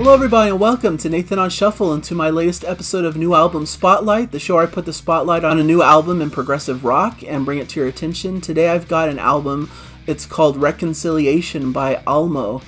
Hello everybody and welcome to Nathan on Shuffle and to my latest episode of New Album Spotlight, the show where I put the spotlight on a new album in progressive rock and bring it to your attention. Today I've got an album, it's called Reconciliation by Almo.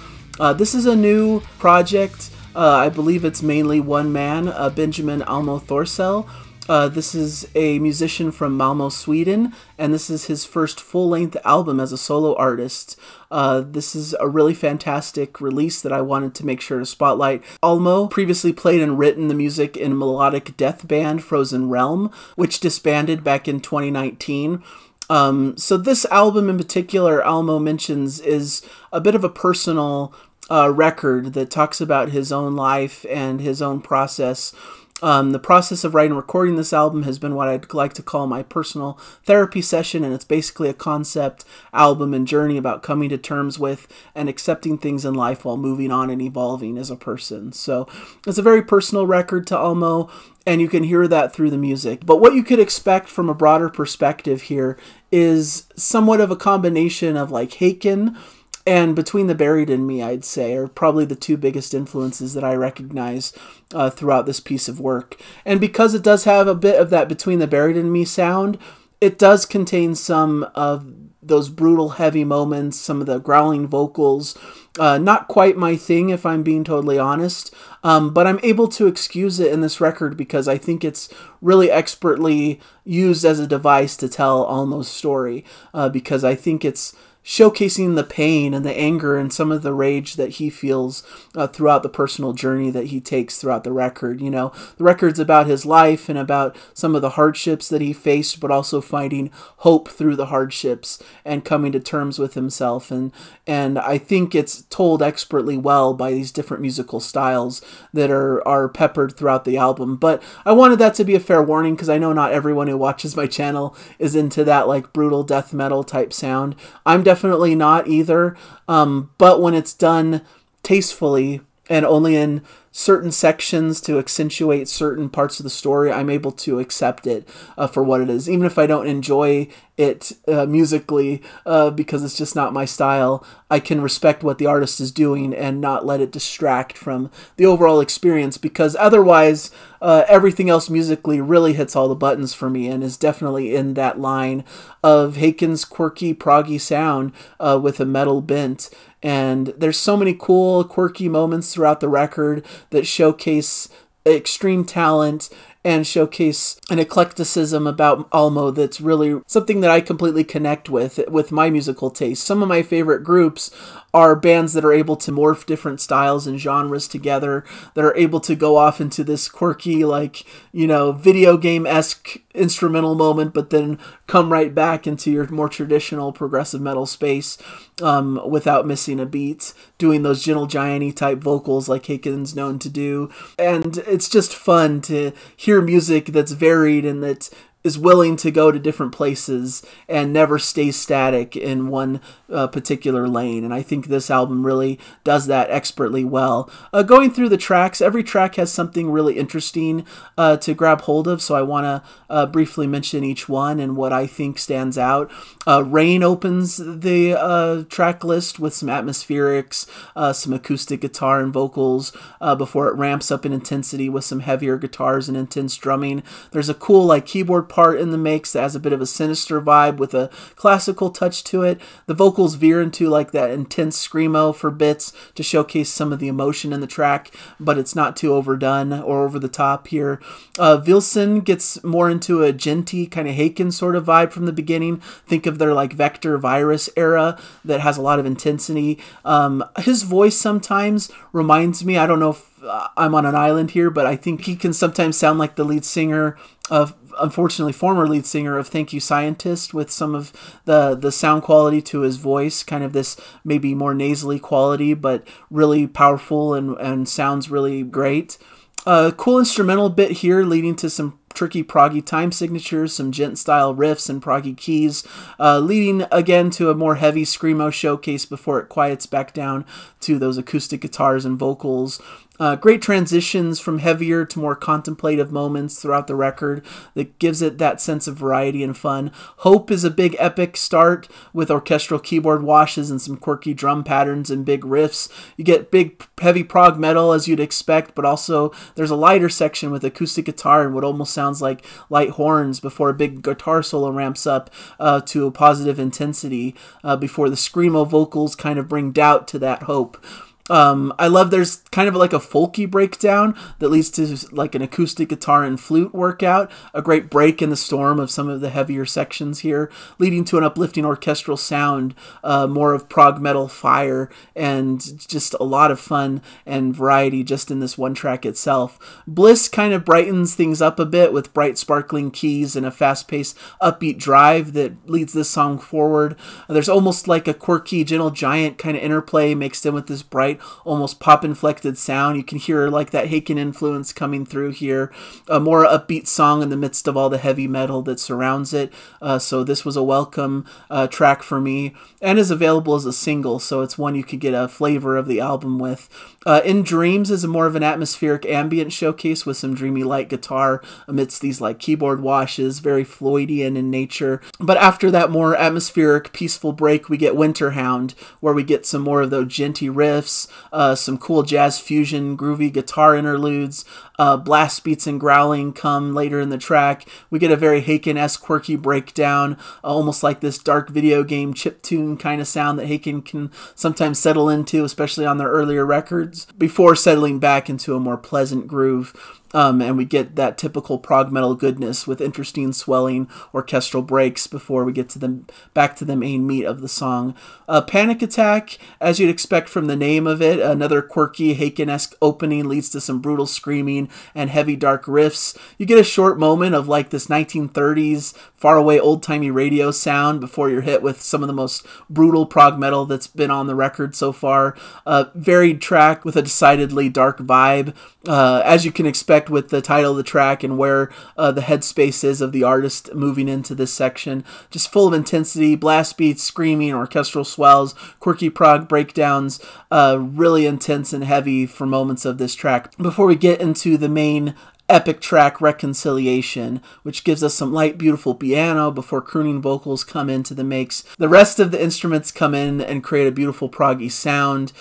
This is a new project, I believe it's mainly one man, Benjamin Almo Thorsell. This is a musician from Malmo, Sweden, and this is his first full-length album as a solo artist. This is a really fantastic release that I wanted to make sure to spotlight. Almo previously played and written the music in melodic death band Frozen Realm, which disbanded back in 2019. So this album in particular, Almo mentions, is a bit of a personal record that talks about his own life and his own process. The process of writing and recording this album has been what I'd like to call my personal therapy session, and it's basically a concept album and journey about coming to terms with and accepting things in life while moving on and evolving as a person. So it's a very personal record to Almo, and you can hear that through the music. But what you could expect from a broader perspective here is somewhat of a combination of like Haken and Between the Buried and Me, I'd say, are probably the two biggest influences that I recognize throughout this piece of work. And because it does have a bit of that Between the Buried and Me sound, it does contain some of those brutal, heavy moments, some of the growling vocals. Not quite my thing, if I'm being totally honest, but I'm able to excuse it in this record because I think it's really expertly used as a device to tell Almo's story, because I think it's showcasing the pain and the anger and some of the rage that he feels throughout the personal journey that he takes throughout the record. You know, the record's about his life and about some of the hardships that he faced, but also finding hope through the hardships and coming to terms with himself. And I think it's told expertly well by these different musical styles that are peppered throughout the album. But I wanted that to be a fair warning because I know not everyone who watches my channel is into that like brutal death metal type sound. I'm definitely not either, but when it's done tastefully and only in certain sections to accentuate certain parts of the story, I'm able to accept it for what it is. Even if I don't enjoy it musically because it's just not my style, I can respect what the artist is doing and not let it distract from the overall experience, because otherwise everything else musically really hits all the buttons for me and is definitely in that line of Haken's quirky, proggy sound with a metal bent. And there's so many cool, quirky moments throughout the record that showcase extreme talent and showcase an eclecticism about Almo that's really something that I completely connect with my musical taste. Some of my favorite groups are bands that are able to morph different styles and genres together, that are able to go off into this quirky, like, you know, video game-esque instrumental moment, but then come right back into your more traditional progressive metal space without missing a beat, doing those gentle giant-y type vocals like Haken's known to do. And it's just fun to hear music that's varied and that is willing to go to different places and never stays static in one particular lane. And I think this album really does that expertly well. Going through the tracks, every track has something really interesting to grab hold of, so I want to briefly mention each one and what I think stands out. Rain opens the track list with some atmospherics, some acoustic guitar and vocals before it ramps up in intensity with some heavier guitars and intense drumming. There's a cool like keyboard part in the mix that has a bit of a sinister vibe with a classical touch to it. The vocals veer into like that intense screamo for bits to showcase some of the emotion in the track, but it's not too overdone or over the top here. Vilson gets more into a genty kind of Haken sort of vibe from the beginning. Think of their like Vector Virus era that has a lot of intensity. His voice sometimes reminds me, I don't know if I'm on an island here, but I think he can sometimes sound like the lead singer of, unfortunately, former lead singer of Thank You Scientist, with some of the sound quality to his voice, kind of this maybe more nasally quality, but really powerful and sounds really great. Cool instrumental bit here leading to some tricky proggy time signatures, some gent style riffs and proggy keys, leading again to a more heavy screamo showcase before it quiets back down to those acoustic guitars and vocals. Great transitions from heavier to more contemplative moments throughout the record that gives it that sense of variety and fun. Hope is a big epic start with orchestral keyboard washes and some quirky drum patterns and big riffs. You get big heavy prog metal as you'd expect, but also there's a lighter section with acoustic guitar and what almost sounds like light horns before a big guitar solo ramps up to a positive intensity before the screamo vocals kind of bring doubt to that hope. I love there's kind of like a folky breakdown that leads to like an acoustic guitar and flute workout, a great break in the storm of some of the heavier sections here, leading to an uplifting orchestral sound, more of prog metal fire, and just a lot of fun and variety just in this one track itself. Bliss kind of brightens things up a bit with bright sparkling keys and a fast-paced upbeat drive that leads this song forward. There's almost like a quirky Gentle Giant kind of interplay mixed in with this bright almost pop inflected sound. You can hear like that Haken influence coming through here. A more upbeat song in the midst of all the heavy metal that surrounds it. So this was a welcome track for me and is available as a single, so it's one you could get a flavor of the album with. In Dreams is more of an atmospheric ambient showcase with some dreamy light guitar amidst these like keyboard washes, very Floydian in nature. But after that more atmospheric, peaceful break, we get Winterhound, where we get some more of those djenty riffs, some cool jazz fusion, groovy guitar interludes, blast beats and growling come later in the track. We get a very Haken-esque quirky breakdown, almost like this dark video game chiptune kind of sound that Haken can sometimes settle into, especially on their earlier records, before settling back into a more pleasant groove. And we get that typical prog metal goodness with interesting swelling orchestral breaks before we get to back to the main meat of the song. Panic Attack, as you'd expect from the name of it, another quirky Haken-esque opening leads to some brutal screaming and heavy dark riffs. You get a short moment of like this 1930s faraway old-timey radio sound before you're hit with some of the most brutal prog metal that's been on the record so far. Varied track with a decidedly dark vibe, as you can expect with the title of the track and where the headspace is of the artist moving into this section. Just full of intensity, blast beats, screaming, orchestral swells, quirky prog breakdowns, really intense and heavy for moments of this track. Before we get into the main epic track, Reconciliation, which gives us some light, beautiful piano before crooning vocals come into the mix. The rest of the instruments come in and create a beautiful proggy sound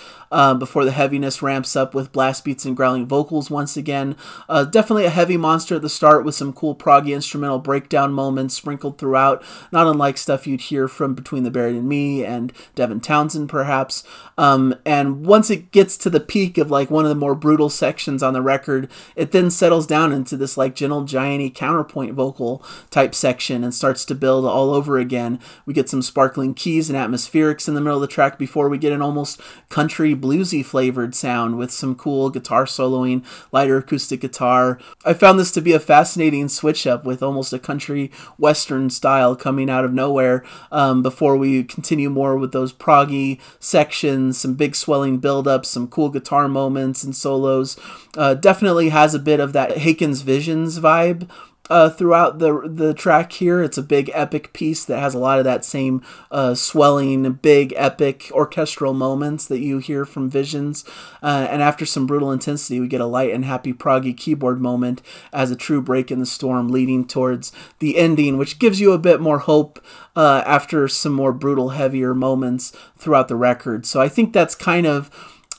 before the heaviness ramps up with blast beats and growling vocals once again. Definitely a heavy monster at the start with some cool proggy instrumental breakdown moments sprinkled throughout, not unlike stuff you'd hear from Between the Buried and Me and Devin Townsend perhaps. And once it gets to the peak of like one of the more brutal sections on the record, it then settles down into this like Gentle Giant-y counterpoint vocal type section and starts to build all over again. We get some sparkling keys and atmospherics in the middle of the track before we get an almost country bluesy flavored sound with some cool guitar soloing, lighter acoustic guitar. I found this to be a fascinating switch up with almost a country western style coming out of nowhere before we continue more with those proggy sections, some big swelling build-ups, some cool guitar moments and solos. Definitely has a bit of that Haken's Visions vibe throughout the track here. It's a big epic piece that has a lot of that same swelling, big epic orchestral moments that you hear from Visions. And after some brutal intensity, we get a light and happy proggy keyboard moment as a true break in the storm leading towards the ending, which gives you a bit more hope after some more brutal, heavier moments throughout the record. So I think that's kind of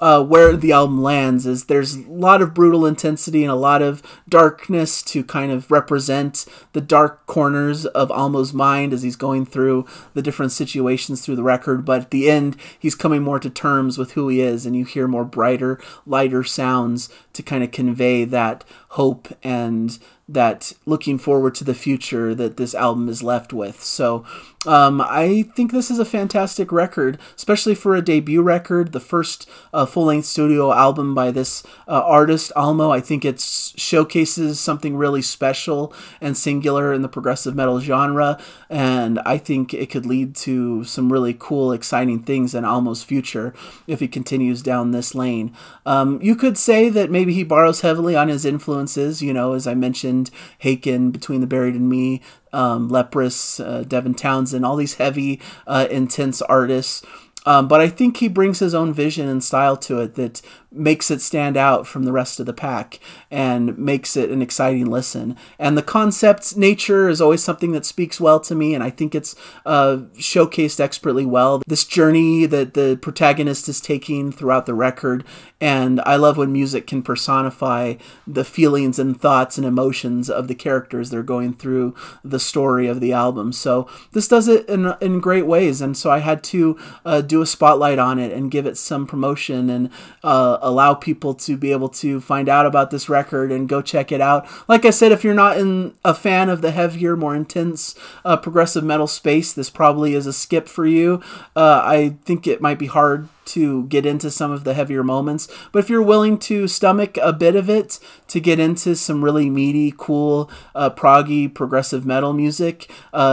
where the album lands. Is there's a lot of brutal intensity and a lot of darkness to kind of represent the dark corners of Almo's mind as he's going through the different situations through the record, but at the end he's coming more to terms with who he is, and you hear more brighter, lighter sounds to kind of convey that hope and that looking forward to the future that this album is left with. So I think this is a fantastic record, especially for a debut record, the first full-length studio album by this artist, Almo. I think it showcases something really special and singular in the progressive metal genre, and I think it could lead to some really cool, exciting things in Almo's future if he continues down this lane. You could say that maybe he borrows heavily on his influences, you know, as I mentioned, Haken, Between the Buried and Me, Leprous, Devin Townsend, all these heavy, intense artists. But I think he brings his own vision and style to it that makes it stand out from the rest of the pack and makes it an exciting listen. And the concept nature is always something that speaks well to me, and I think it's showcased expertly well. This journey that the protagonist is taking throughout the record, and I love when music can personify the feelings and thoughts and emotions of the characters that are going through the story of the album. So this does it in great ways, and so I had to do a spotlight on it and give it some promotion and allow people to be able to find out about this record and go check it out. Like I said, if you're not a fan of the heavier, more intense progressive metal space, this probably is a skip for you. I think it might be hard to get into some of the heavier moments, but if you're willing to stomach a bit of it to get into some really meaty, cool, proggy, progressive metal music,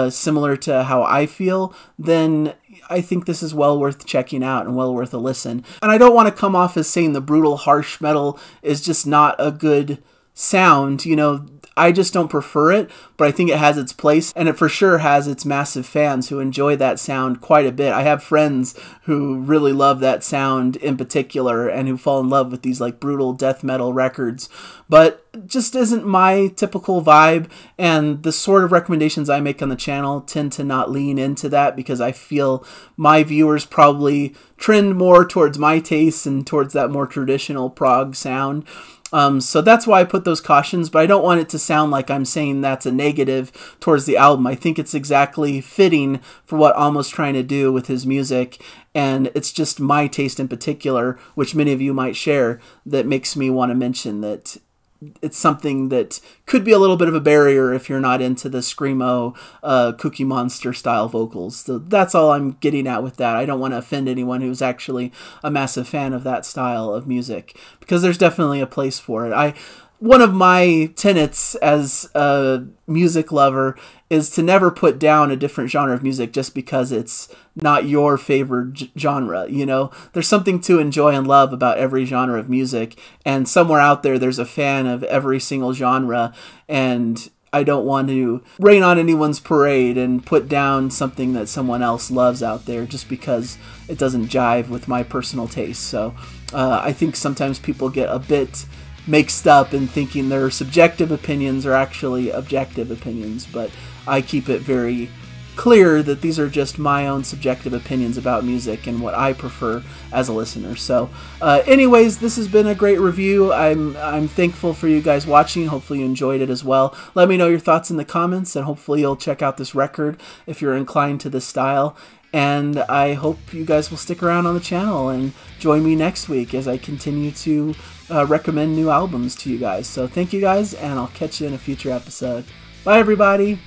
similar to how I feel, then I think this is well worth checking out and well worth a listen. And I don't want to come off as saying the brutal, harsh metal is just not a good sound. You know, I just don't prefer it, but I think it has its place, and it for sure has its massive fans who enjoy that sound quite a bit. I have friends who really love that sound in particular and who fall in love with these like brutal death metal records, but it just isn't my typical vibe, and the sort of recommendations I make on the channel tend to not lean into that because I feel my viewers probably trend more towards my tastes and towards that more traditional prog sound. So that's why I put those cautions, but I don't want it to sound like I'm saying that's a negative towards the album. I think it's exactly fitting for what Almo's trying to do with his music, and it's just my taste in particular, which many of you might share, that makes me want to mention that it's something that could be a little bit of a barrier if you're not into the screamo, Cookie Monster style vocals. So that's all I'm getting at with that. I don't want to offend anyone who's actually a massive fan of that style of music, because there's definitely a place for it. One of my tenets as a music lover is to never put down a different genre of music just because it's not your favorite genre. You know, there's something to enjoy and love about every genre of music, and somewhere out there's a fan of every single genre, and I don't want to rain on anyone's parade and put down something that someone else loves out there just because it doesn't jive with my personal taste. So I think sometimes people get a bit mixed up in thinking their subjective opinions are actually objective opinions, but I keep it very clear that these are just my own subjective opinions about music and what I prefer as a listener. So anyways, this has been a great review. I'm thankful for you guys watching. Hopefully you enjoyed it as well. Let me know your thoughts in the comments, and hopefully you'll check out this record if you're inclined to this style. And I hope you guys will stick around on the channel and join me next week as I continue to recommend new albums to you guys. So thank you guys, and I'll catch you in a future episode. Bye, everybody!